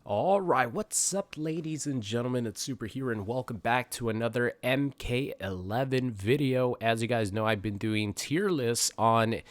All right, what's up, ladies and gentlemen? It's Super here, and welcome back to another MK11 video. As you guys know, I've been doing tier lists on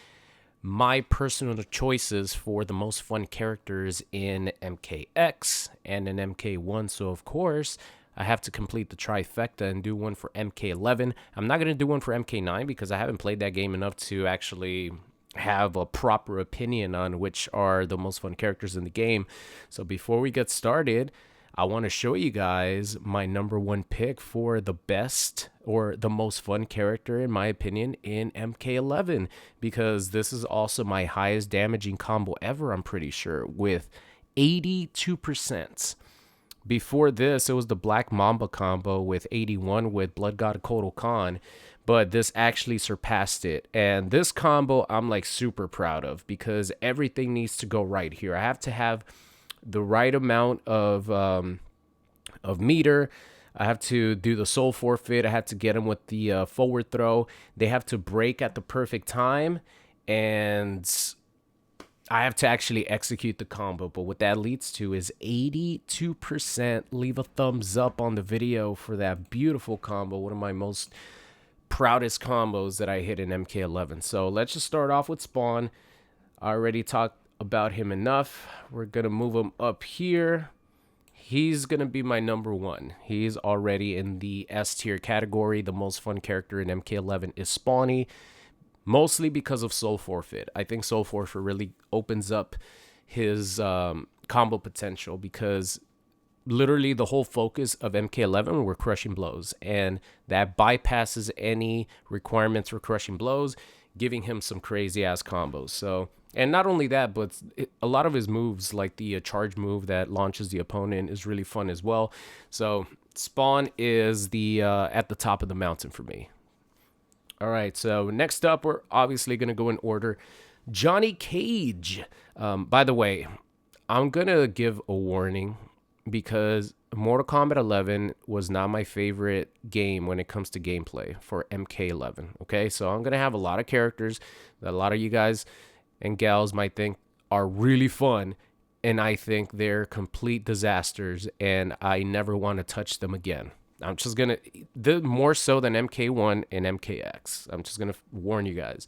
my personal choices for the most fun characters in MKX and in MK1. So, of course, I have to complete the trifecta and do one for MK11. I'm not going to do one for MK9 because I haven't played that game enough to actually have a proper opinion on which are the most fun characters in the game. So before we get started, I want to show you guys my number one pick for the best or the most fun character, in my opinion, in MK11, because this is also my highest damaging combo ever, I'm pretty sure, with 82%. Before this, it was the Black Mamba combo with 81 with Blood God Kotal Khan, but this actually surpassed it. And this combo I'm like super proud of because everything needs to go right here. I have to have the right amount of meter. I have to do the soul forfeit. I have to get them with the forward throw. They have to break at the perfect time, and I have to actually execute the combo. But what that leads to is 82%. Leave a thumbs up on the video for that beautiful combo. One of my most proudest combos that I hit in MK11. So let's just start off with Spawn. I already talked about him enough. We're going to move him up here. He's going to be my number one. He's already in the S tier category. The most fun character in MK11 is Spawny, mostly because of Soul Forfeit. I think Soul Forfeit really opens up his combo potential because literally the whole focus of MK11 were crushing blows, and that bypasses any requirements for crushing blows, giving him some crazy ass combos. So, and not only that, but a lot of his moves, like the charge move that launches the opponent, is really fun as well. So Spawn is the at the top of the mountain for me. All right, so next up, we're obviously going to go in order. Johnny Cage. By the way, I'm going to give a warning because Mortal Kombat 11 was not my favorite game when it comes to gameplay for MK11. Okay, so I'm going to have a lot of characters that a lot of you guys and gals might think are really fun, and I think they're complete disasters, and I never want to touch them again. I'm just going to, more so than MK1 and MKX. I'm just going to warn you guys.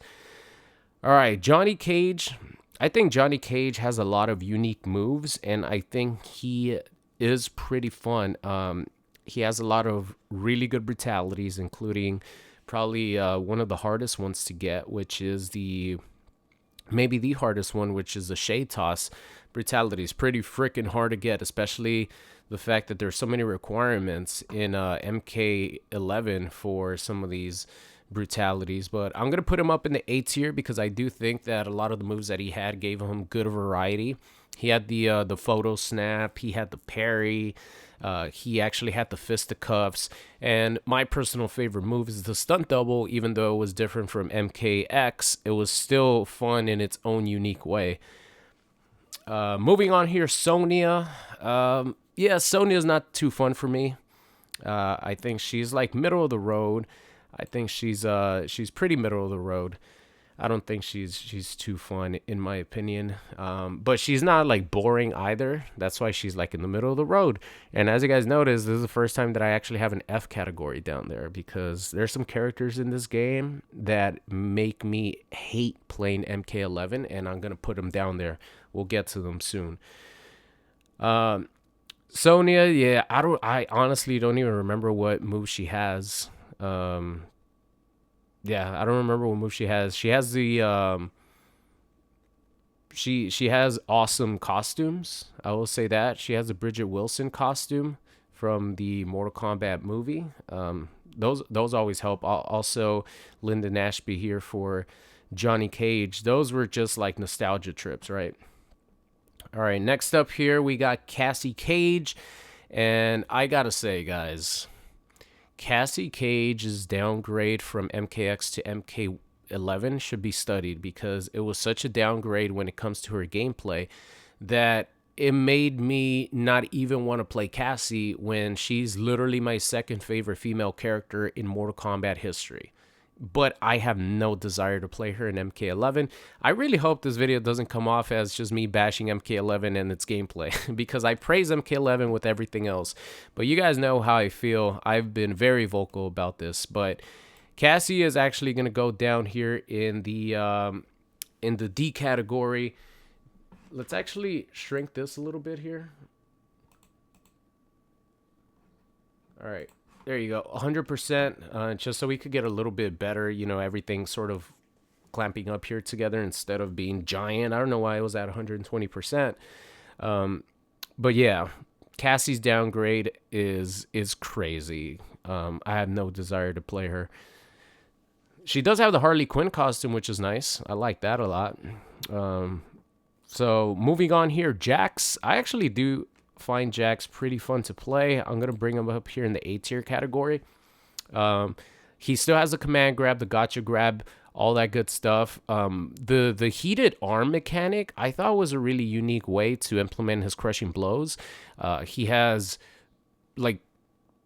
All right, Johnny Cage. I think Johnny Cage has a lot of unique moves, and I think he is pretty fun. He has a lot of really good brutalities, including probably one of the hardest ones to get, which is maybe the hardest one, which is the shade toss. Brutality is pretty freaking hard to get, especially the fact that there's so many requirements in MK11 for some of these brutalities. But I'm going to put him up in the A tier because I do think that a lot of the moves that he had gave him good variety. He had the photo snap, he had the parry, he actually had the fisticuffs, and my personal favorite move is the stunt double. Even though it was different from MKX, it was still fun in its own unique way. Moving on here, Sonya. Yeah, Sonya's not too fun for me. I think she's like middle of the road. I think she's pretty middle of the road. I don't think she's too fun in my opinion. But she's not like boring either. That's why she's like in the middle of the road. And as you guys notice, this is the first time that I actually have an F category down there because there's some characters in this game that make me hate playing MK11, and I'm gonna put them down there. We'll get to them soon. Sonya, yeah, I honestly don't even remember what move she has. Yeah, I don't remember what move she has. She has the she has awesome costumes. I will say that. She has a Bridget Wilson costume from the Mortal Kombat movie. Those always help. Also, Lyndon Ashby here for Johnny Cage. Those were just like nostalgia trips, right? All right, next up here we got Cassie Cage, and I gotta say, guys, Cassie Cage's downgrade from MKX to MK11 should be studied because it was such a downgrade when it comes to her gameplay that it made me not even want to play Cassie when she's literally my second favorite female character in Mortal Kombat history. but I have no desire to play her in MK11. I really hope this video doesn't come off as just me bashing MK11 and its gameplay, because I praise MK11 with everything else. But you guys know how I feel. I've been very vocal about this. But Cassie is actually going to go down here in the D category. Let's actually shrink this a little bit here. All right. There you go, 100%, just so we could get a little bit better, you know, everything sort of clamping up here together instead of being giant. I don't know why it was at 120%. But yeah, Cassie's downgrade is crazy. I have no desire to play her. She does have the Harley Quinn costume, which is nice. I like that a lot. So moving on here, Jax. I actually do find Jax pretty fun to play. I'm going to bring him up here in the A tier category. He still has the command grab, the gotcha grab, all that good stuff. The heated arm mechanic I thought was a really unique way to implement his crushing blows. He has like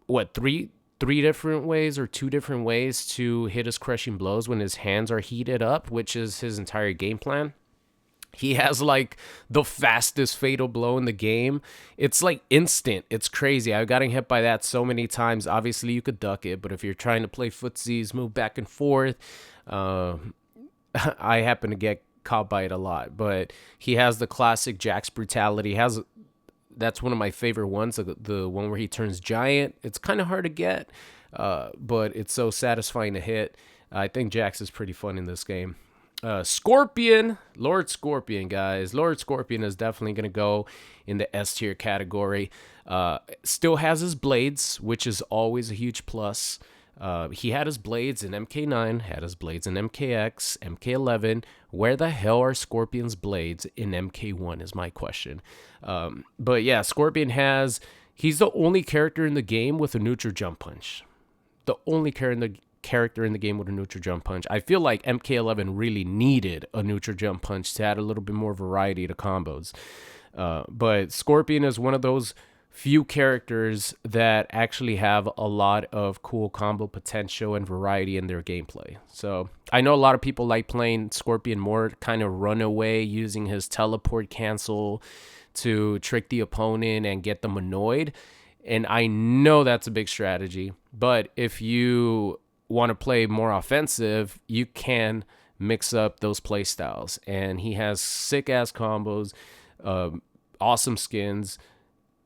what, three different ways or 2 different ways to hit his crushing blows when his hands are heated up, which is his entire game plan. He has like the fastest fatal blow in the game. It's like instant. It's crazy. I've gotten hit by that so many times. Obviously, you could duck it, but if you're trying to play footsies, move back and forth, I happen to get caught by it a lot. But he has the classic Jax brutality. That's one of my favorite ones, the one where he turns giant. It's kind of hard to get, but it's so satisfying to hit. I think Jax is pretty fun in this game. Scorpion, Lord Scorpion, guys. Lord Scorpion is definitely going to go in the S tier category. Still has his blades, which is always a huge plus. He had his blades in MK9, had his blades in MKX, MK11. Where the hell are Scorpion's blades in MK1 is my question. But yeah, Scorpion he's the only character in the game with a neutral jump punch. The only character in the game with a neutral jump punch. I feel like MK11 really needed a neutral jump punch to add a little bit more variety to combos. But Scorpion is one of those few characters that actually have a lot of cool combo potential and variety in their gameplay. So I know a lot of people like playing Scorpion more kind of run away, using his teleport cancel to trick the opponent and get them annoyed. And I know that's a big strategy. But if you want to play more offensive, you can mix up those play styles. And he has sick ass combos, awesome skins,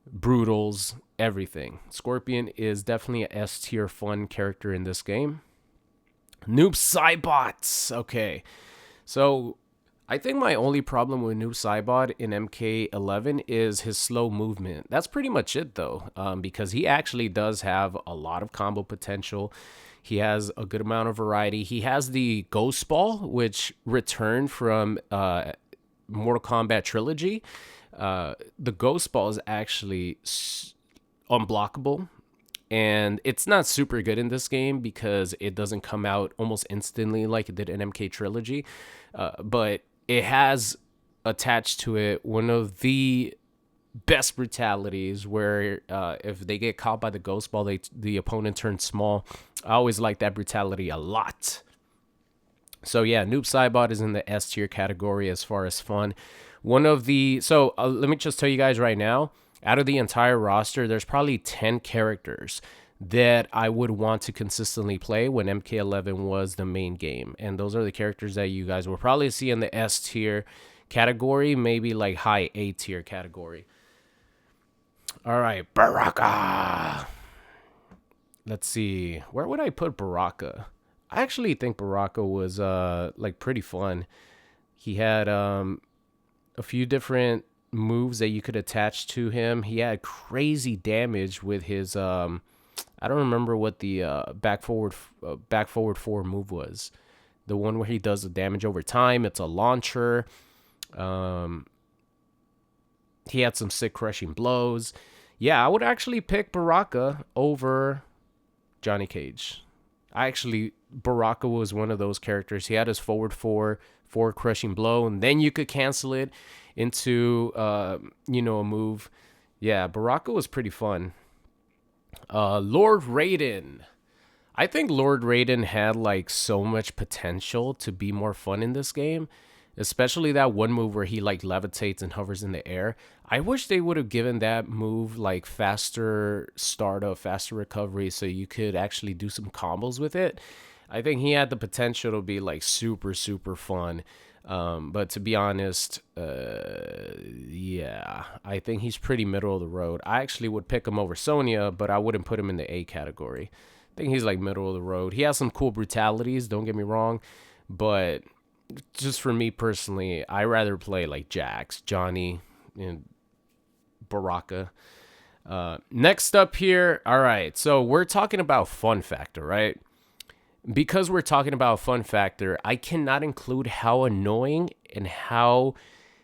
brutals, everything. Scorpion is definitely a S tier fun character in this game. Noob Saibot. Okay, so I think my only problem with Noob Saibot in MK11 is his slow movement. That's pretty much it though, because he actually does have a lot of combo potential. He has a good amount of variety. He has the Ghost Ball, which returned from Mortal Kombat Trilogy. The Ghost Ball is actually unblockable, and it's not super good in this game because it doesn't come out almost instantly like it did in MK Trilogy, but it has attached to it one of the best brutalities where if they get caught by the Ghost Ball, the opponent turns small. I always like that brutality a lot. So yeah, Noob Saibot is in the S tier category as far as fun. Let me just tell you guys right now, out of the entire roster, there's probably 10 characters that I would want to consistently play when MK11 was the main game. And those are the characters that you guys will probably see in the S tier category, maybe like high A tier category. All right, Baraka. Let's see. Where would I put Baraka? I actually think Baraka was like pretty fun. He had a few different moves that you could attach to him. He had crazy damage with his I don't remember what the back forward 4 move was. The one where he does the damage over time. It's a launcher. He had some sick crushing blows. Yeah, I would actually pick Baraka over Johnny Cage. Baraka was one of those characters. He had his forward 4 crushing blow, and then you could cancel it into a move. Yeah, Baraka was pretty fun. Lord Raiden. I think Lord Raiden had like so much potential to be more fun in this game, especially that one move where he like levitates and hovers in the air. I wish they would have given that move like faster startup, faster recovery, so you could actually do some combos with it. I think he had the potential to be like super, super fun. But to be honest, yeah, I think he's pretty middle of the road. I actually would pick him over Sonya, but I wouldn't put him in the A category. I think he's like middle of the road. He has some cool brutalities, don't get me wrong, but just for me personally, I rather play like Jax, Johnny, and Baraka. Next up here, all right, so we're talking about fun factor, right? Because we're talking about fun factor, I cannot include how annoying and how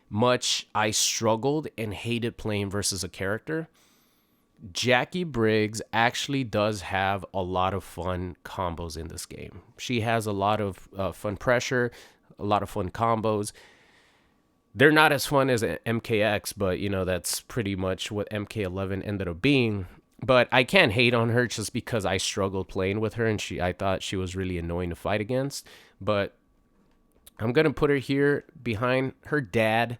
much I struggled and hated playing versus a character. Jackie Briggs actually does have a lot of fun combos in this game. She has a lot of fun pressure, a lot of fun combos. They're not as fun as MKX, but you know, that's pretty much what MK11 ended up being. But I can't hate on her just because I struggled playing with her and I thought she was really annoying to fight against. But I'm going to put her here behind her dad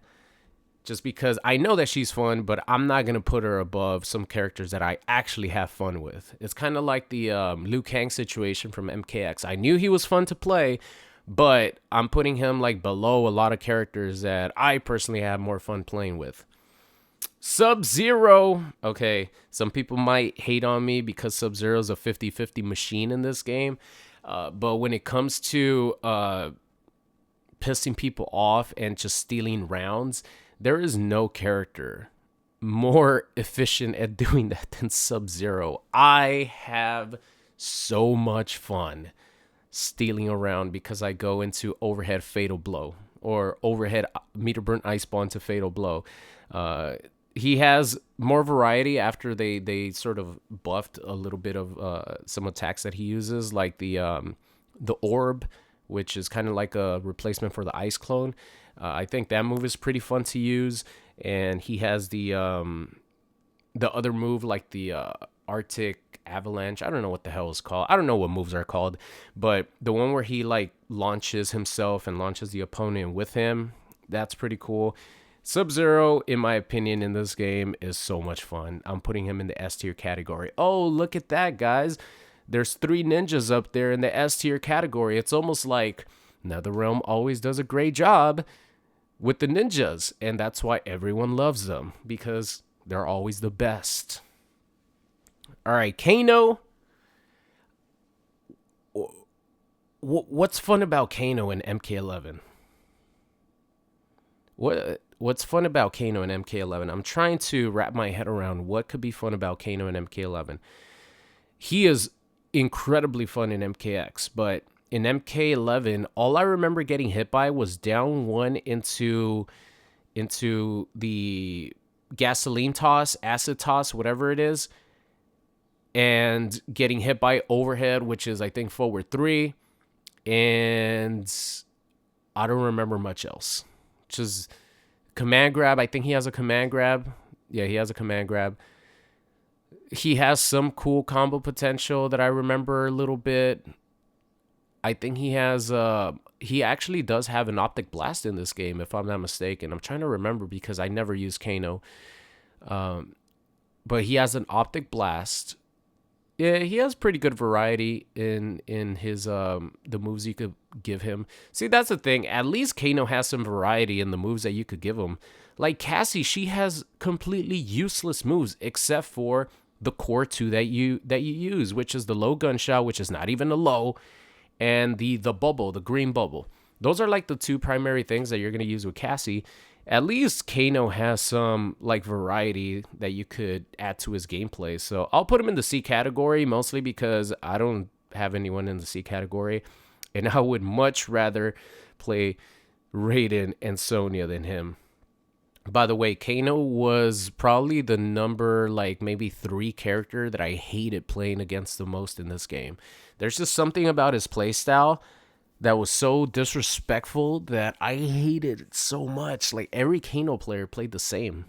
just because I know that she's fun, but I'm not going to put her above some characters that I actually have fun with. It's kind of like the Liu Kang situation from MKX. I knew he was fun to play, but I'm putting him like below a lot of characters that I personally have more fun playing with. Sub-Zero. Okay, some people might hate on me because Sub-Zero is a 50-50 machine in this game. But when it comes to pissing people off and just stealing rounds, there is no character more efficient at doing that than Sub-Zero. I have so much fun stealing around because I go into overhead fatal blow or overhead meter burn ice ball to fatal blow. He has more variety after they sort of buffed a little bit of some attacks that he uses, like the orb, which is kind of like a replacement for the ice clone. I think that move is pretty fun to use, and he has the other move like the Arctic Avalanche. I don't know what the hell it's called. I don't know what moves are called, but the one where he like launches himself and launches the opponent with him, that's pretty cool. Sub-Zero, in my opinion, in this game is so much fun. I'm putting him in the S tier category. Oh, look at that, guys. There's 3 ninjas up there in the S tier category. It's almost like NetherRealm always does a great job with the ninjas, and that's why everyone loves them, because they're always the best. All right, Kano. What's fun about Kano in MK11? What's fun about Kano in MK11? I'm trying to wrap my head around what could be fun about Kano in MK11. He is incredibly fun in MKX, but in MK11, all I remember getting hit by was down 1 into the gasoline toss, acid toss, whatever it is, and getting hit by overhead, which is I think forward 3, and I don't remember much else. Just command grab. I think he has a command grab. Yeah, he has a command grab. He has some cool combo potential that I remember a little bit. I think he has he actually does have an optic blast in this game, if I'm not mistaken. I'm trying to remember because I never used Kano. But he has an optic blast. Yeah, he has pretty good variety in his the moves you could give him. See, that's the thing. At least Kano has some variety in the moves that you could give him. Like Cassie, she has completely useless moves except for the core 2 that you use, which is the low gunshot, which is not even a low, and the bubble, the green bubble. Those are like the 2 primary things that you're going to use with Cassie. At least Kano has some like variety that you could add to his gameplay. So I'll put him in the C category, mostly because I don't have anyone in the C category, and I would much rather play Raiden and Sonya than him. By the way, Kano was probably the number like maybe 3 character that I hated playing against the most in this game. There's just something about his playstyle that was so disrespectful that I hated it so much. Like every Kano player played the same.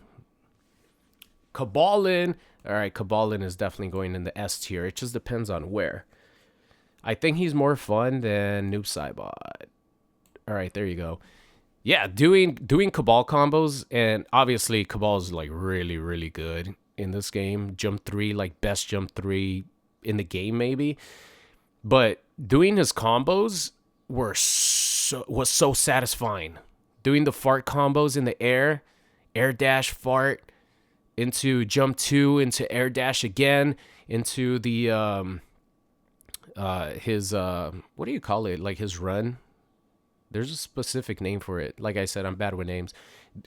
Kabal. All right, Kabal is definitely going in the S tier. It just depends on where. I think he's more fun than Noob Saibot. All right, there you go. Yeah, doing Kabal combos, and obviously Kabal is like really really good in this game. Jump three, like best jump three in the game maybe. But doing his combos was so satisfying. Doing the fart combos in the air dash fart into jump two into air dash again into the his what do you call it? Like his run. There's a specific name for it. Like I said, I'm bad with names.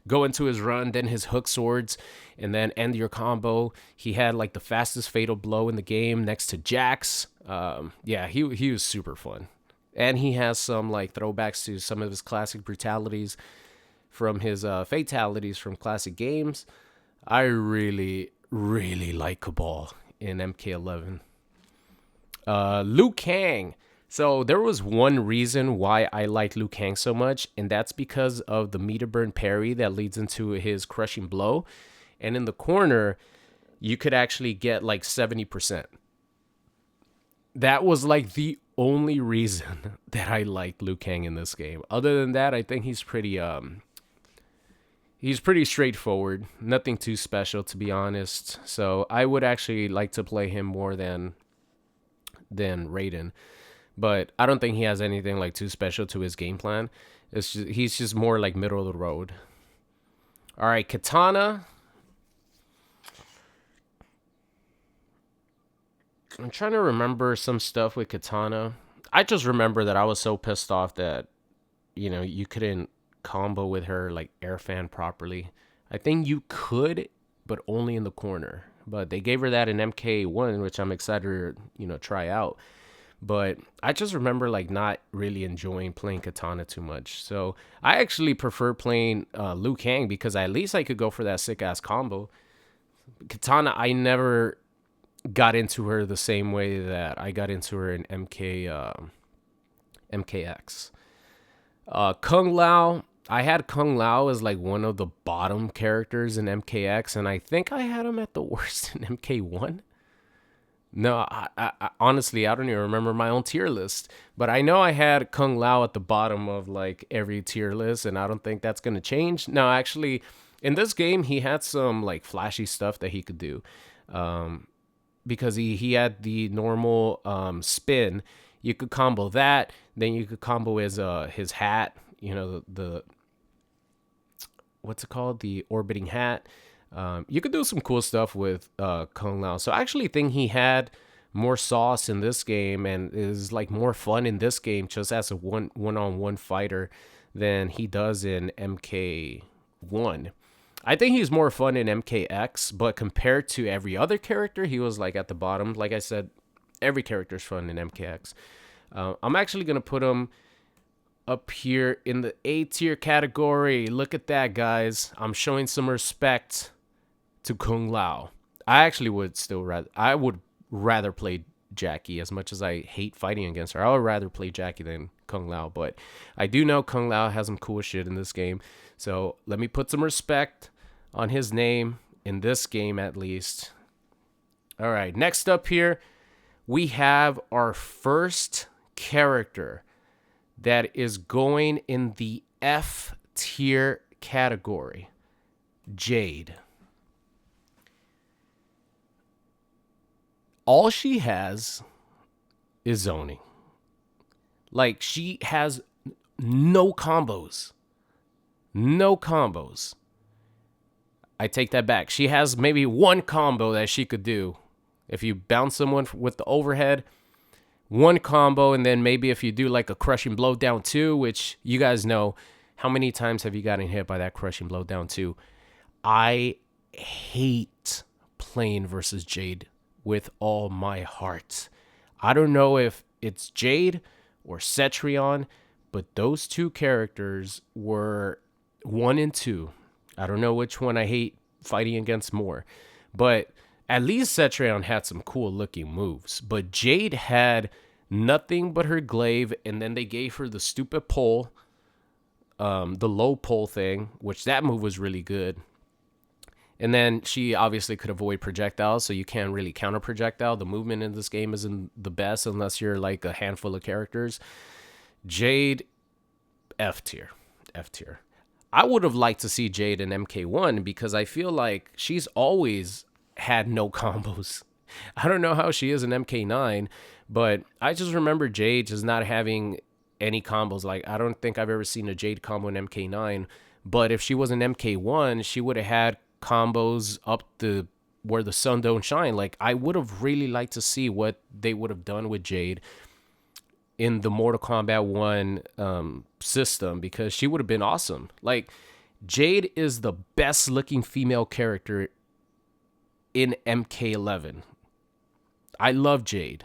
Go into his run, then his hook swords, and then end your combo. He had like the fastest fatal blow in the game next to Jax. Yeah, he was super fun. And he has some like throwbacks to some of his classic brutalities from his fatalities from classic games. I really, really like Kabal in MK11. Liu Kang. So there was one reason why I like Liu Kang so much, and that's because of the meter burn parry that leads into his crushing blow. And in the corner, you could actually get like 70%. That was like the only reason that I liked Liu Kang in this game. Other than that, I think he's pretty straightforward. Nothing too special, to be honest. So I would actually like to play him more than Raiden. But I don't think he has anything like too special to his game plan. He's just more like middle of the road. All right, Katana. I'm trying to remember some stuff with Katana. I just remember that I was so pissed off that, you couldn't combo with her like air fan properly. I think you could, but only in the corner. But they gave her that in MK1, which I'm excited to, try out. But I just remember like not really enjoying playing Katana too much. So I actually prefer playing Liu Kang because at least I could go for that sick ass combo. Katana, I never got into her the same way that I got into her in MKX. Kung Lao. I had Kung Lao as like one of the bottom characters in MKX, and I think I had him at the worst in MK1. No, I honestly, I don't even remember my own tier list. But I know I had Kung Lao at the bottom of like every tier list, and I don't think that's going to change. No, actually, in this game, he had some like flashy stuff that he could do. Because he had the normal spin. You could combo that. Then you could combo his hat. The what's it called? The orbiting hat. You could do some cool stuff with Kung Lao. So I actually think he had more sauce in this game and is like more fun in this game just as a one-on-one fighter than he does in MK1. I think he's more fun in MKX, but compared to every other character, he was like at the bottom. Like I said, every character's fun in MKX. I'm actually going to put him up here in the A tier category. Look at that, guys. I'm showing some respect to Kung Lao. I actually would rather play Jackie. As much as I hate fighting against her, I would rather play Jackie than Kung Lao. But I do know Kung Lao has some cool shit in this game. So let me put some respect on his name in this game at least. All right, next up here, we have our first character that is going in the F tier category, Jade. All she has is zoning. Like, she has no combos. No combos. I take that back. She has maybe one combo that she could do. If you bounce someone with the overhead, one combo, and then maybe if you do like a crushing blow down two, which you guys know, how many times have you gotten hit by that crushing blow down two? I hate playing versus Jade with all my heart. I don't know if it's Jade or Cetrion, but those two characters were 1 and 2. I don't know which one I hate fighting against more, but at least Cetrion had some cool looking moves. But Jade had nothing but her glaive, and then they gave her the stupid pole, the low pole thing, which that move was really good. And then she obviously could avoid projectiles, so you can't really counter projectile. The movement in this game isn't the best unless you're like a handful of characters. Jade, F tier. F tier. I would have liked to see Jade in MK1 because I feel like she's always had no combos. I don't know how she is in MK9, but I just remember Jade just not having any combos. Like, I don't think I've ever seen a Jade combo in MK9, but if she was in MK1, she would have had combos up the where the sun don't shine. Like, I would have really liked to see what they would have done with Jade in the Mortal Kombat 1 system, because she would have been awesome. Like, Jade is the best looking female character in MK11. I love Jade,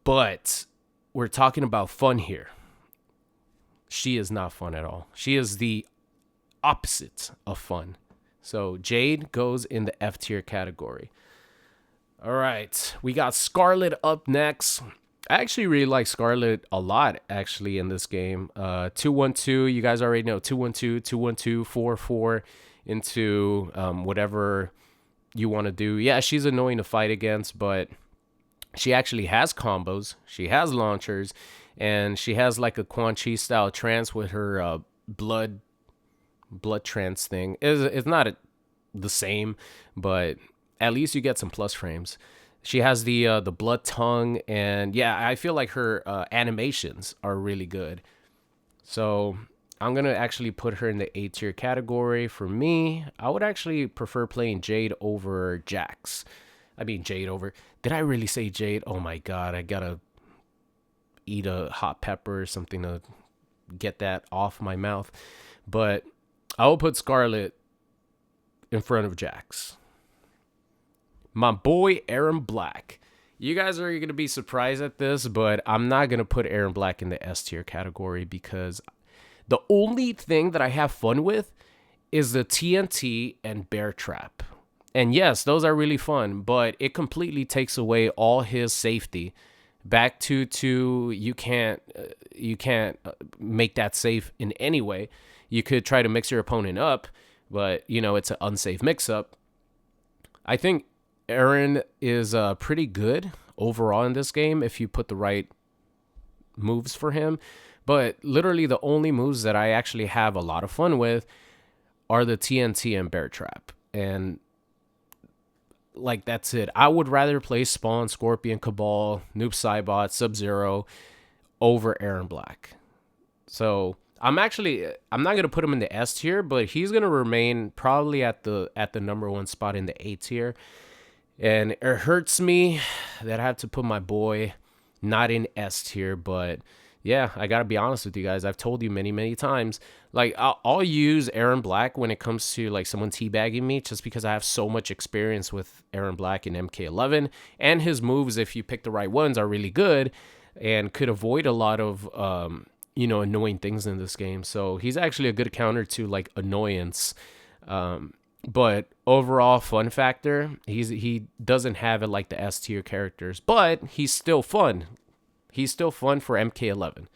but we're talking about fun here. She is not fun at all. She is the opposite of fun. So Jade goes in the F tier category. All right, we got Scarlet up next. I actually really like Scarlet a lot, actually, in this game. 212, you guys already know, 212, 212, 4 into whatever you want to do. Yeah, she's annoying to fight against, but she actually has combos. She has launchers, and she has like a Quan Chi style trance with her blood trance thing. It's not the same, but at least you get some plus frames. She has the blood tongue, and yeah, I feel like her animations are really good. So I'm gonna actually put her in the A tier category. For me, I would actually prefer playing Jade over Jax. I mean, Jade over. Did I really say Jade? Oh my god, I gotta eat a hot pepper or something to get that off my mouth. But I will put Scarlet in front of Jax. My boy Aaron Black. You guys are going to be surprised at this, but I'm not going to put Aaron Black in the S tier category because the only thing that I have fun with is the TNT and Bear Trap. And yes, those are really fun, but it completely takes away all his safety. Back to you can't make that safe in any way. You could try to mix your opponent up, but it's an unsafe mix-up. I think Aaron is pretty good overall in this game if you put the right moves for him. But literally the only moves that I actually have a lot of fun with are the TNT and Bear Trap. And like, that's it. I would rather play Spawn, Scorpion, Kabal, Noob Saibot, Sub-Zero over Aaron Black. So I'm not going to put him in the S tier, but he's going to remain probably at the number one spot in the A tier. And it hurts me that I have to put my boy not in S tier, but yeah, I got to be honest with you guys. I've told you many, many times, like, I'll use Aaron Black when it comes to like someone teabagging me, just because I have so much experience with Aaron Black in MK11, and his moves, if you pick the right ones, are really good and could avoid a lot of, annoying things in this game. So he's actually a good counter to like annoyance. But overall fun factor, he doesn't have it like the S tier characters, but he's still fun. He's still fun for MK11.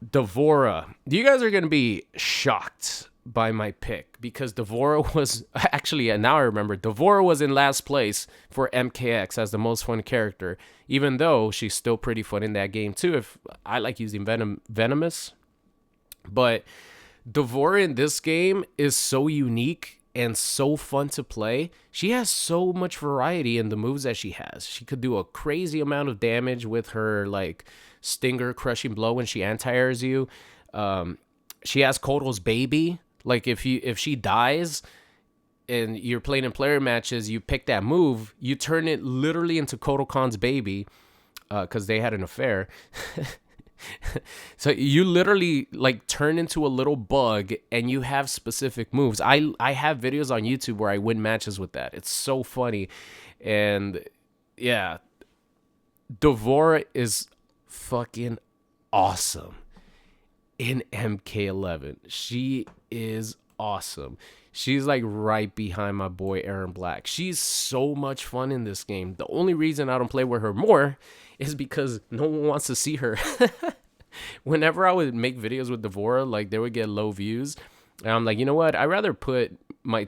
DVorah. You guys are going to be shocked by my pick because DVorah was actually, and now I remember, DVorah was in last place for MKX as the most fun character, even though she's still pretty fun in that game too. If I like using Venomous, but DVorah in this game is so unique and so fun to play. She has so much variety in the moves that she has. She could do a crazy amount of damage with her like stinger crushing blow when she anti-airs you. She has Kotal's baby. Like if she dies and you're playing in player matches, you pick that move, you turn it literally into Kotal Khan's baby, because they had an affair. So you literally like turn into a little bug and you have specific moves. I have videos on YouTube where I win matches with that. It's so funny. And yeah, DVorah is fucking awesome in MK11. She is awesome. She's like right behind my boy Aaron Black. She's so much fun in this game. The only reason I don't play with her more is because no one wants to see her. Whenever I would make videos with DVorah, like they would get low views. And I'm like, you know what? I'd rather put my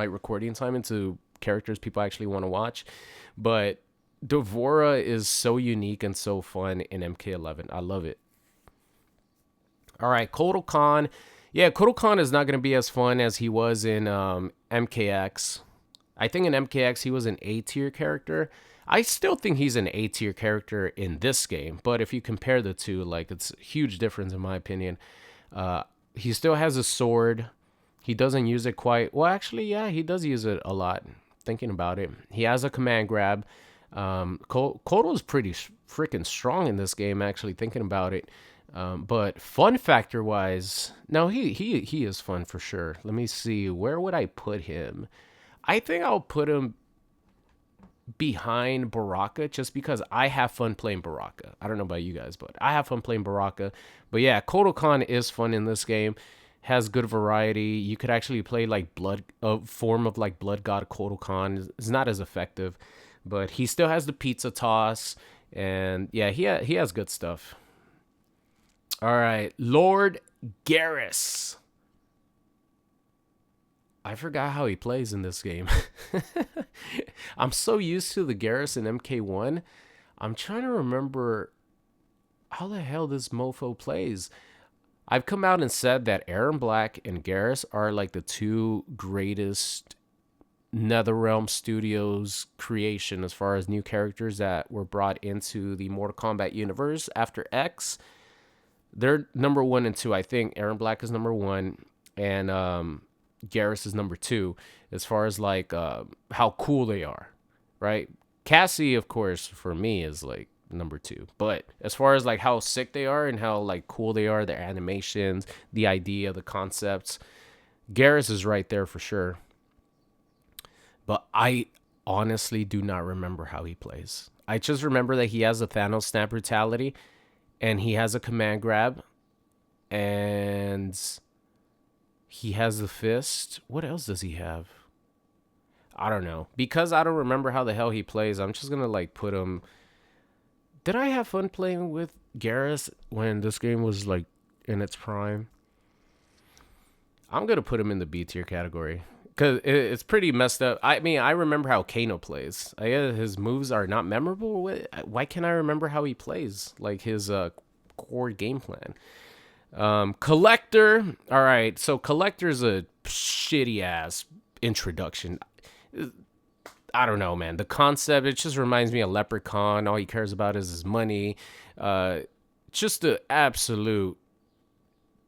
recording time into characters people actually want to watch. But DVorah is so unique and so fun in MK11. I love it. All right, Kotal Khan. Yeah, Kotal Khan is not going to be as fun as he was in MKX. I think in MKX he was an A tier character. I still think he's an A tier character in this game, but if you compare the two, like it's a huge difference in my opinion. He still has a sword. He doesn't use it quite. Well, actually, yeah, he does use it a lot. Thinking about it, he has a command grab. Kotal is pretty freaking strong in this game. Actually, thinking about it, but fun factor wise, no, he is fun for sure. Let me see, where would I put him? I think I'll put him behind Baraka just because I have fun playing Baraka. I don't know about you guys, but I have fun playing Baraka. But yeah, Kotal Khan is fun in this game. Has good variety. You could actually play like a form of like Blood God Kotal Khan. It's not as effective, but he still has the pizza toss, and yeah, he has good stuff. All right, Lord Garrus. I forgot how he plays in this game. I'm so used to the Garrus in MK1. I'm trying to remember how the hell this mofo plays. I've come out and said that Aaron Black and Garrus are like the two greatest NetherRealm Studios creation as far as new characters that were brought into the Mortal Kombat universe after X. They're number 1 and 2. I think Aaron Black is number 1 and Garrus is number 2 as far as like how cool they are, right? Cassie, of course, for me is like number 2. But as far as like how sick they are and how like cool they are, their animations, the idea, the concepts, Garrus is right there for sure. But I honestly do not remember how he plays. I just remember that he has a Thanos snap brutality and he has a command grab and he has the fist. What else does he have? I don't know. Because I don't remember how the hell he plays, I'm just going to like put him. Did I have fun playing with Garrus when this game was like in its prime? I'm going to put him in the B tier category because it's pretty messed up. I mean, I remember how Kano plays. His moves are not memorable. Why can't I remember how he plays? Like his core game plan. Collector. All right. So Collector's a shitty ass introduction. I don't know, man. The concept, it just reminds me of Leprechaun. All he cares about is his money. Just the absolute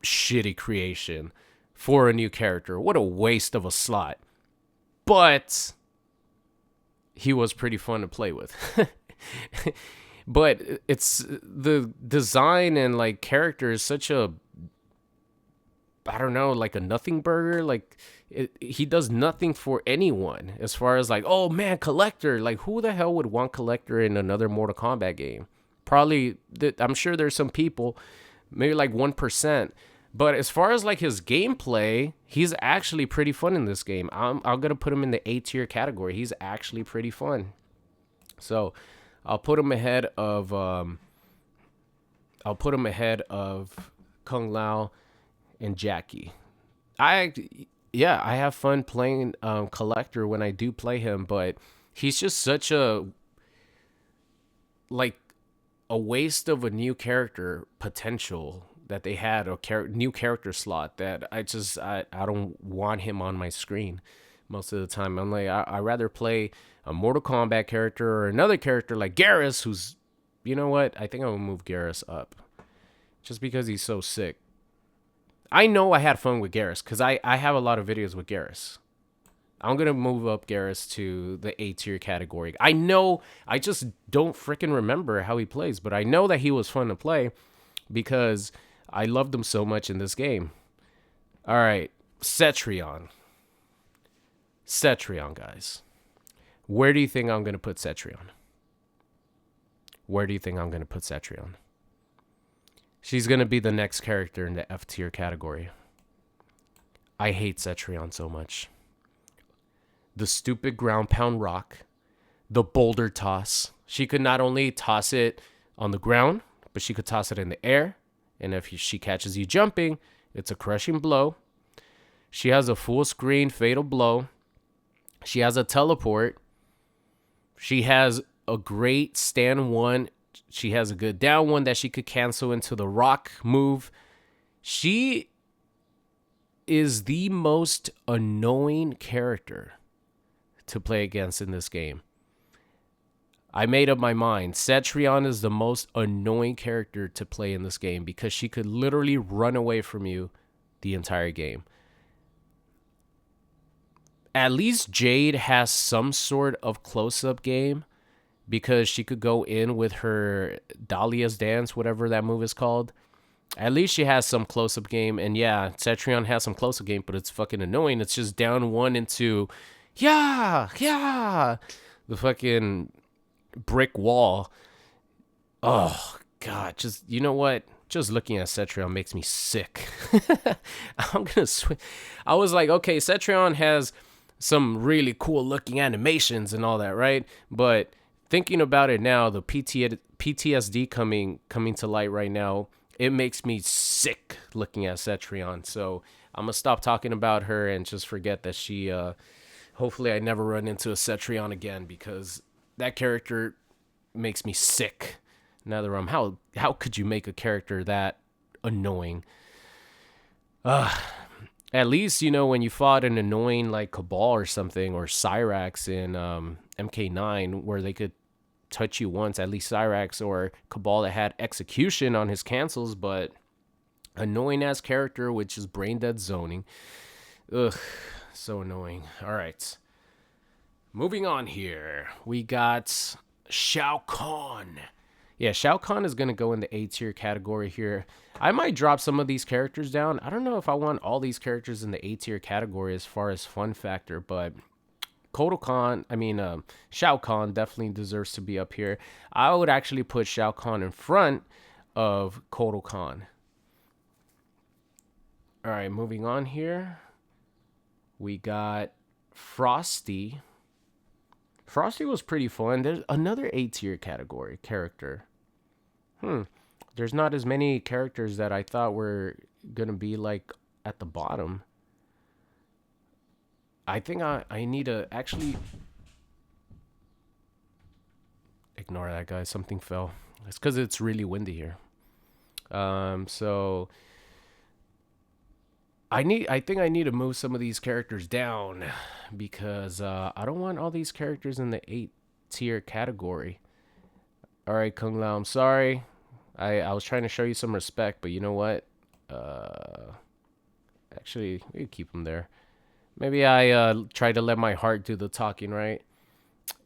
shitty creation for a new character. What a waste of a slot. But he was pretty fun to play with. But it's the design and like character is such a, I don't know, like a nothing burger. Like he does nothing for anyone as far as like, oh man, Collector. Like who the hell would want Collector in another Mortal Kombat game? Probably, I'm sure there's some people, maybe like 1%. But as far as like his gameplay, he's actually pretty fun in this game. I'm gonna put him in the A tier category. He's actually pretty fun. So I'll put him ahead of Kung Lao and Jackie. I have fun playing Collector when I do play him, but he's just such a waste of a new character potential that they had, a new character slot that I don't want him on my screen most of the time. I'm like, I rather play a Mortal Kombat character or another character like Garrus, who's, you know what? I think I will move Garrus up just because he's so sick. I know I had fun with Garrus because I have a lot of videos with Garrus. I'm going to move up Garrus to the A tier category. I know, I just don't freaking remember how he plays, but I know that he was fun to play because I loved him so much in this game. All right, Cetrion. Cetrion, guys. Where do you think I'm going to put Cetrion? Where do you think I'm going to put Cetrion? She's going to be the next character in the F tier category. I hate Cetrion so much. The stupid ground pound rock. The boulder toss. She could not only toss it on the ground, but she could toss it in the air. And if she catches you jumping, it's a crushing blow. She has a full screen fatal blow. She has a teleport. She has a great stand one. She has a good down one that she could cancel into the rock move. She is the most annoying character to play against in this game. I made up my mind. Cetrion is the most annoying character to play in this game because she could literally run away from you the entire game. At least Jade has some sort of close-up game because she could go in with her Dahlia's Dance, whatever that move is called. At least she has some close-up game. And yeah, Cetrion has some close-up game, but it's fucking annoying. It's just down one into, yeah, the fucking brick wall. Oh, God. Just, you know what? Just looking at Cetrion makes me sick. I'm going to switch. I was like, okay, Cetrion has some really cool looking animations and all that, right? But thinking about it now, the PTSD coming to light right now, it makes me sick looking at Cetrion. So I'm gonna stop talking about her and just forget that she hopefully I never run into a Cetrion again, because that character makes me sick. Netherrealm, how could you make a character that annoying? At least, you know, when you fought an annoying like Kabal or something, or Cyrax in MK9, where they could touch you once, at least Cyrax or Kabal that had execution on his cancels, but annoying ass character, which is brain dead zoning. Ugh, so annoying. All right. Moving on here. We got Shao Kahn. Yeah, Shao Kahn is going to go in the A tier category here. I might drop some of these characters down. I don't know if I want all these characters in the A tier category as far as fun factor, but Shao Kahn definitely deserves to be up here. I would actually put Shao Kahn in front of Kotal Khan. All right, moving on here. We got Frosty. Frosty was pretty fun. There's another A tier category character. There's not as many characters that I thought were gonna be like at the bottom. I think I need to actually ignore that, guy. Something fell. It's because it's really windy here. So I think I need to move some of these characters down, because I don't want all these characters in the 8 tier category. All right, Kung Lao, I'm sorry. I was trying to show you some respect, but you know what? Actually, we could keep them there. Maybe I try to let my heart do the talking, right?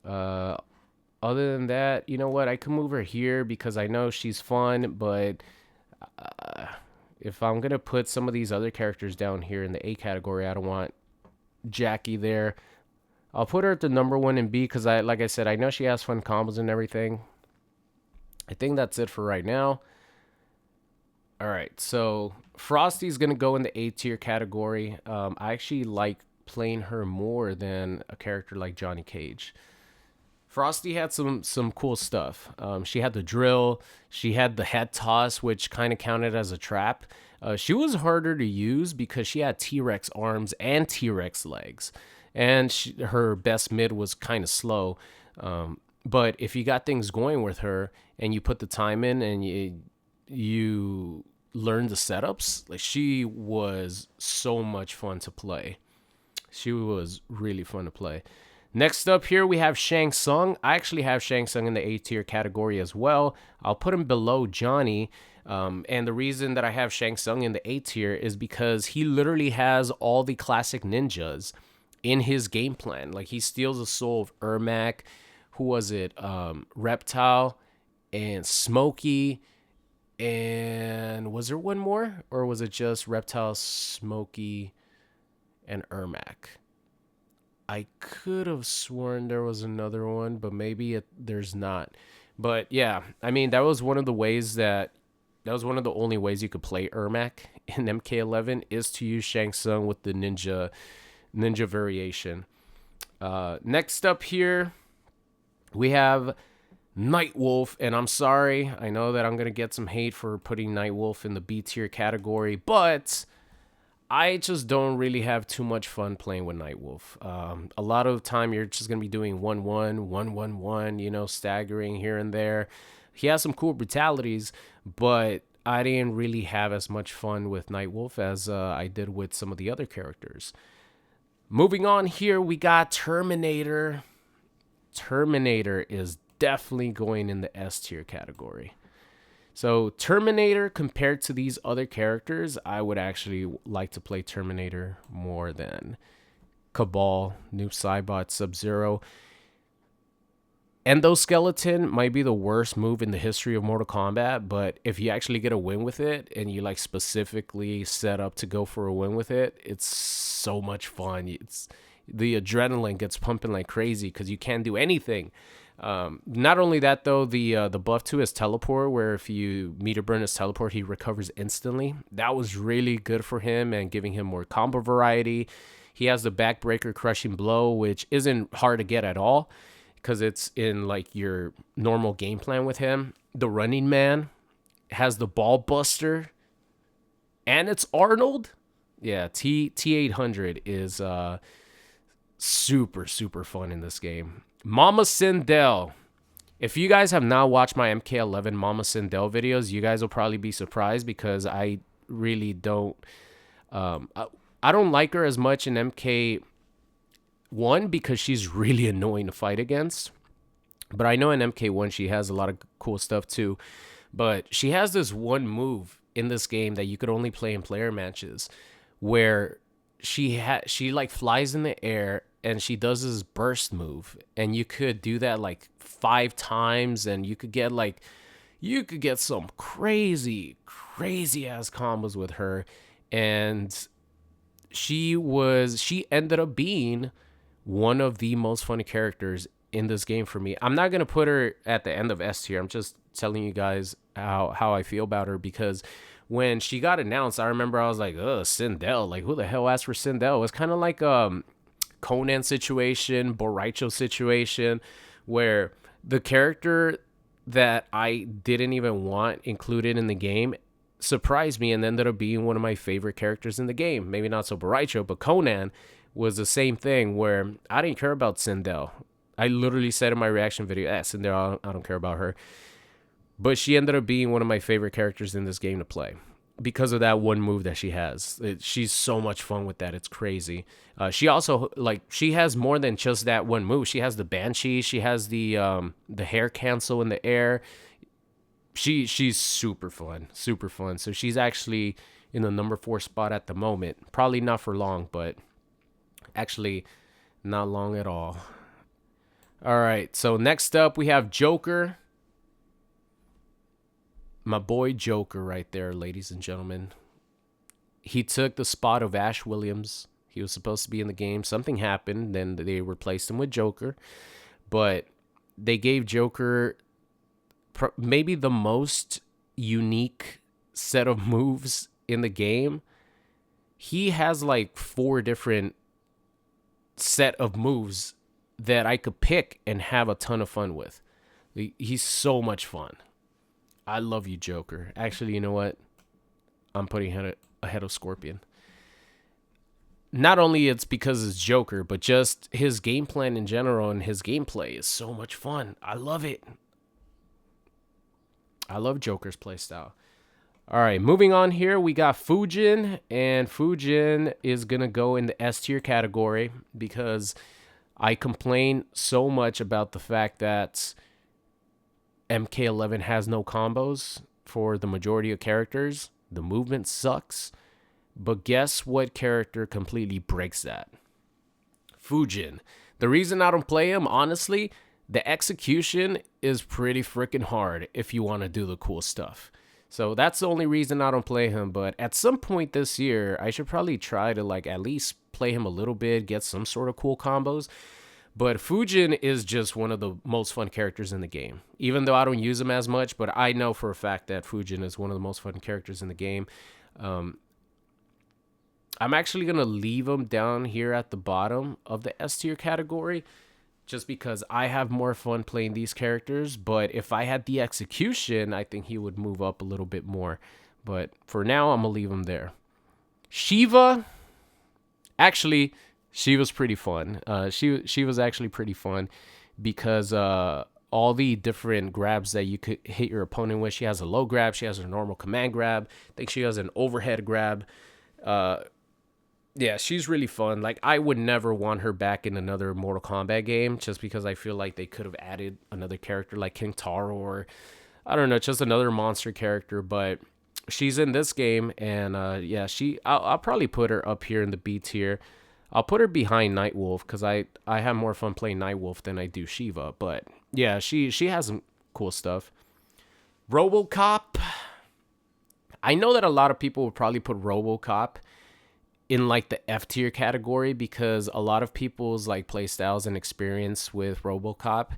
Other than that, you know what? I can move her here because I know she's fun, but if I'm going to put some of these other characters down here in the A category, I don't want Jackie there. I'll put her at the number 1 in B because, like I said, I know she has fun combos and everything. I think that's it for right now. All right, so Frosty's going to go in the A tier category. I actually like playing her more than a character like Johnny Cage. Frosty had some cool stuff. She had the drill. She had the head toss, which kind of counted as a trap. She was harder to use because she had T-Rex arms and T-Rex legs. And her best mid was kind of slow. But if you got things going with her and you put the time in and you learn the setups, like, she was so much fun to play. She was really fun to play. Next up here, we have Shang Tsung. I actually have Shang Tsung in the A tier category as well. I'll put him below Johnny. And the reason that I have Shang Tsung in the A tier is because he literally has all the classic ninjas in his game plan. Like, he steals the soul of Ermac. Who was it? Reptile and Smokey. And was there one more? Or was it just Reptile, Smokey, and Ermac? I could have sworn there was another one, but maybe there's not. But yeah, I mean, that was one of the only ways you could play Ermac in MK11 is to use Shang Tsung with the ninja variation. Next up here, we have Nightwolf, and I'm sorry, I know that I'm gonna get some hate for putting Nightwolf in the B tier category, but I just don't really have too much fun playing with Nightwolf. A lot of the time, you're just gonna be doing 1-1, 1-1-1, you know, staggering here and there. He has some cool brutalities, but I didn't really have as much fun with Nightwolf as I did with some of the other characters. Moving on here, we got Terminator. Terminator is definitely going in the S tier category. So Terminator, compared to these other characters, I would actually like to play Terminator more than Kabal, Noob Saibot, Sub-Zero. Endoskeleton might be the worst move in the history of Mortal Kombat, but if you actually get a win with it and you like specifically set up to go for a win with it, it's so much fun. It's the adrenaline gets pumping like crazy because you can't do anything. Not only that though, the buff to his teleport, where if you meter burn his teleport, he recovers instantly. That was really good for him and giving him more combo variety. He has the backbreaker crushing blow, which isn't hard to get at all because it's in like your normal game plan with him. The running man has the ball buster, and it's Arnold. Yeah, T800 is super fun in this game. Mama Sindell. If you guys have not watched my MK11 Mama Sindell videos, you guys will probably be surprised because I really don't. I don't like her as much in MK1 because she's really annoying to fight against. But I know in MK1 she has a lot of cool stuff too. But she has this one move in this game that you could only play in player matches, where she like flies in the air and she does this burst move, and you could do that like 5 times, and you could get some crazy ass combos with her. And she ended up being one of the most funny characters in this game for me. I'm not gonna put her at the end of S tier. I'm just telling you guys how I feel about her, because when she got announced, I remember I was like, Sindell, like who the hell asked for Sindell? It was kind of like Conan situation, Boraicho situation, where the character that I didn't even want included in the game surprised me and ended up being one of my favorite characters in the game. Maybe not so Boraicho, but Conan was the same thing, where I didn't care about Sindell. I literally said in my reaction video, Sindell, I don't care about her. But she ended up being one of my favorite characters in this game to play because of that one move that she has. She's so much fun with that. It's crazy. She also, like, she has more than just that one move. She has the Banshee. She has the hair cancel in the air. She's super fun. Super fun. So she's actually in the number 4 spot at the moment. Probably not for long, but actually not long at all. All right. So next up, we have Joker. My boy Joker right there, ladies and gentlemen. He took the spot of Ash Williams. He was supposed to be in the game. Something happened. Then they replaced him with Joker. But they gave Joker maybe the most unique set of moves in the game. He has like 4 different set of moves that I could pick and have a ton of fun with. He's so much fun. I love you, Joker. Actually, you know what? I'm putting him ahead of Scorpion. Not only it's because it's Joker, but just his game plan in general and his gameplay is so much fun. I love it. I love Joker's playstyle. All right, moving on here, we got Fujin, and Fujin is going to go in the S tier category because I complain so much about the fact that MK11 has no combos for the majority of characters. The movement sucks. But guess what character completely breaks that? Fujin. The reason I don't play him, honestly, the execution is pretty freaking hard if you want to do the cool stuff. So that's the only reason I don't play him. But at some point this year, I should probably try to like at least play him a little bit, get some sort of cool combos. But Fujin is just one of the most fun characters in the game. Even though I don't use him as much, but I know for a fact that Fujin is one of the most fun characters in the game. I'm actually going to leave him down here at the bottom of the S tier category just because I have more fun playing these characters. But if I had the execution, I think he would move up a little bit more. But for now, I'm going to leave him there. Shiva, actually, she was pretty fun. She was actually pretty fun because all the different grabs that you could hit your opponent with. She has a low grab. She has a normal command grab. I think she has an overhead grab. Uh, yeah, she's really fun. Like, I would never want her back in another Mortal Kombat game just because I feel like they could have added another character like King Taro, or I don't know, just another monster character. But she's in this game, and yeah, I'll probably put her up here in the B tier. I'll put her behind Nightwolf because I have more fun playing Nightwolf than I do Shiva. But yeah, she has some cool stuff. RoboCop. I know that a lot of people would probably put RoboCop in like the F tier category because a lot of people's like play styles and experience with RoboCop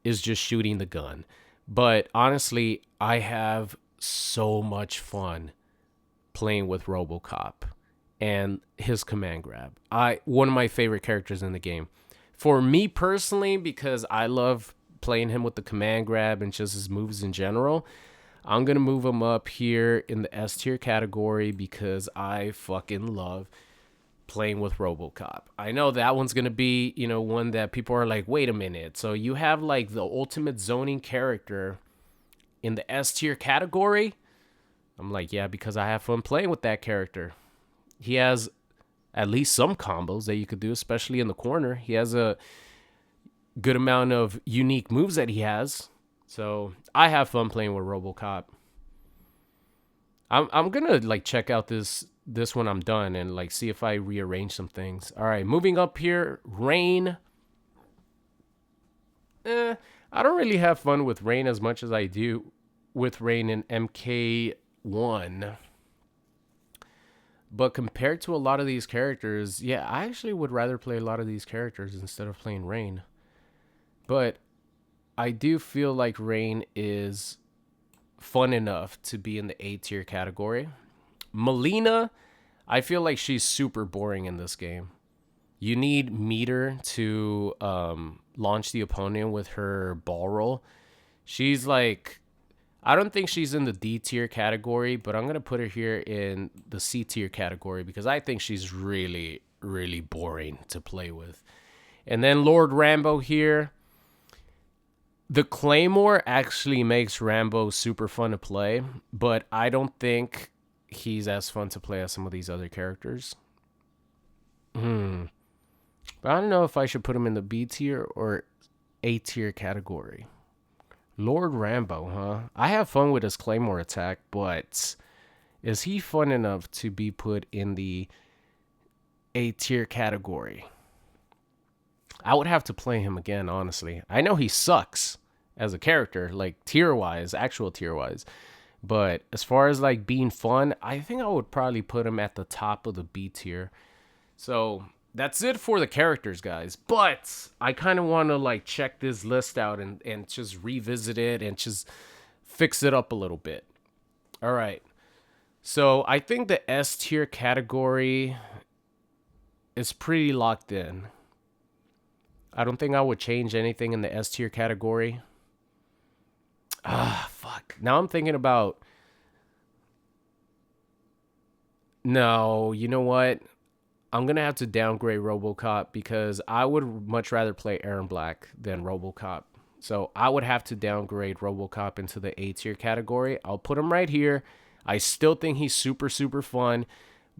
is just shooting the gun. But honestly, I have so much fun playing with RoboCop and his command grab. One of my favorite characters in the game. For me personally, because I love playing him with the command grab and just his moves in general, I'm going to move him up here in the S tier category because I fucking love playing with RoboCop. I know that one's going to be, one that people are like, wait a minute. So you have like the ultimate zoning character in the S tier category? I'm like, yeah, because I have fun playing with that character. He has at least some combos that you could do, especially in the corner. He has a good amount of unique moves that he has. So I have fun playing with RoboCop. I'm gonna like check out this when I'm done and like see if I rearrange some things. All right, moving up here, Rain. I don't really have fun with Rain as much as I do with Rain in MK1. But compared to a lot of these characters, yeah, I actually would rather play a lot of these characters instead of playing Rain. But I do feel like Rain is fun enough to be in the A tier category. Melina, I feel like she's super boring in this game. You need meter to launch the opponent with her ball roll. She's like, I don't think she's in the D tier category, but I'm going to put her here in the C tier category because I think she's really, really boring to play with. And then Lord Rambo here. The Claymore actually makes Rambo super fun to play, but I don't think he's as fun to play as some of these other characters. But I don't know if I should put him in the B tier or A tier category. Lord Rambo, huh? I have fun with his Claymore attack, but is he fun enough to be put in the A tier category? I would have to play him again, honestly. I know he sucks as a character, like tier-wise, actual tier-wise. But as far as like being fun, I think I would probably put him at the top of the B tier. So that's it for the characters, guys. But I kind of want to like check this list out and just revisit it and just fix it up a little bit. All right. So I think the S tier category is pretty locked in. I don't think I would change anything in the S tier category. Fuck. Now I'm thinking about... No, you know what? I'm going to have to downgrade RoboCop because I would much rather play Aaron Black than RoboCop. So I would have to downgrade RoboCop into the A tier category. I'll put him right here. I still think he's super, super fun.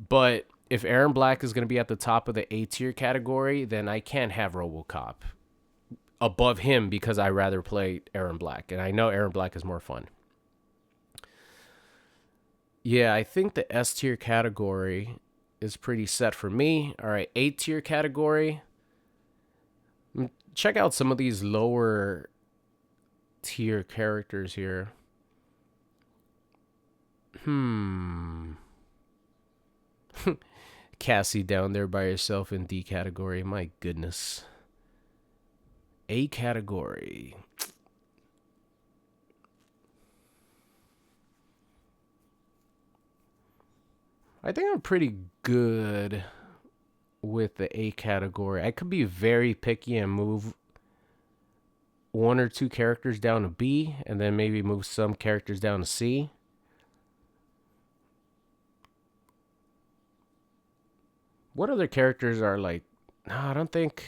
But if Aaron Black is going to be at the top of the A tier category, then I can't have RoboCop above him because I rather play Aaron Black. And I know Aaron Black is more fun. Yeah, I think the S tier category is pretty set for me. All right, A tier category. Check out some of these lower tier characters here. Cassie down there by herself in D category. My goodness. A category. I think I'm pretty good with the A category. I could be very picky and move one or two characters down to B and then maybe move some characters down to C. What other characters are like? No, I don't think.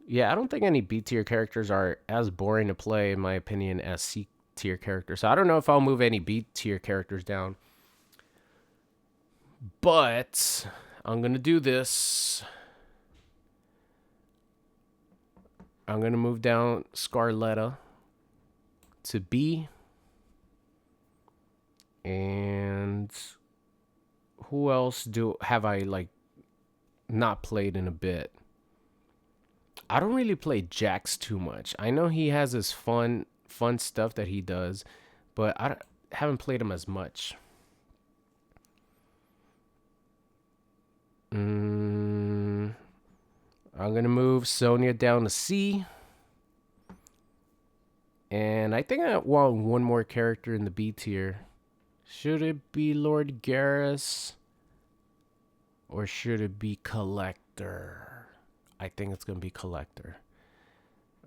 Yeah, I don't think any B tier characters are as boring to play, in my opinion, as C tier characters. So I don't know if I'll move any B tier characters down. But I'm going to do this. I'm going to move down Scarletta to B. And who else have I like not played in a bit? I don't really play Jax too much. I know he has his fun stuff that he does, but I haven't played him as much. I'm gonna move Sonya down to C. And I think I want one more character in the B tier. Should it be Lord Garrus? Or should it be Collector? I think it's gonna be Collector.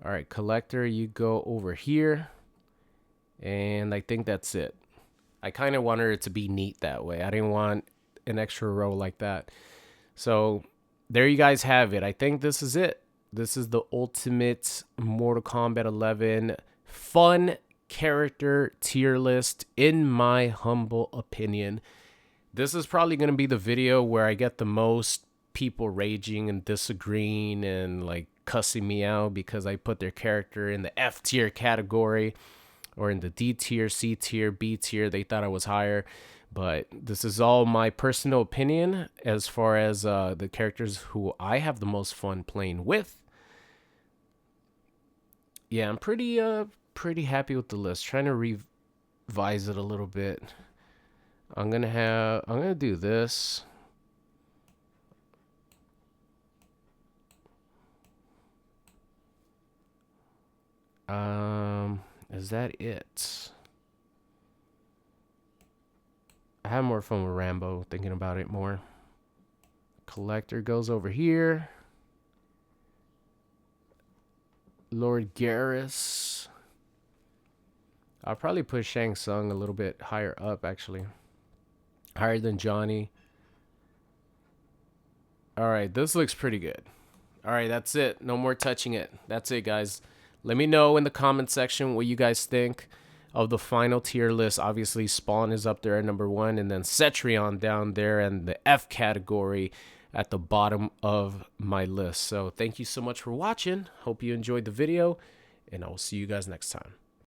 Alright, Collector, you go over here. And I think that's it. I kind of wanted it to be neat that way. I didn't want an extra row like that. So there you guys have it. I think this is it. This is the ultimate Mortal Kombat 11 fun character tier list, in my humble opinion. This is probably going to be the video where I get the most people raging and disagreeing and like cussing me out because I put their character in the F tier category or in the D tier, C tier, B tier. They thought I was higher. But this is all my personal opinion as far as the characters who I have the most fun playing with. Yeah, I'm pretty happy with the list. Trying to revise it a little bit. I'm gonna do this. Is that it? I have more fun with Rambo, thinking about it more. Collector goes over here. Lord Garrus. I'll probably put Shang Tsung a little bit higher up, actually. Higher than Johnny. Alright, this looks pretty good. Alright, that's it. No more touching it. That's it, guys. Let me know in the comment section what you guys think of the final tier list. Obviously, Spawn is up there at number 1, and then Cetrion down there in the F category at the bottom of my list. So thank you so much for watching. Hope you enjoyed the video, and I will see you guys next time.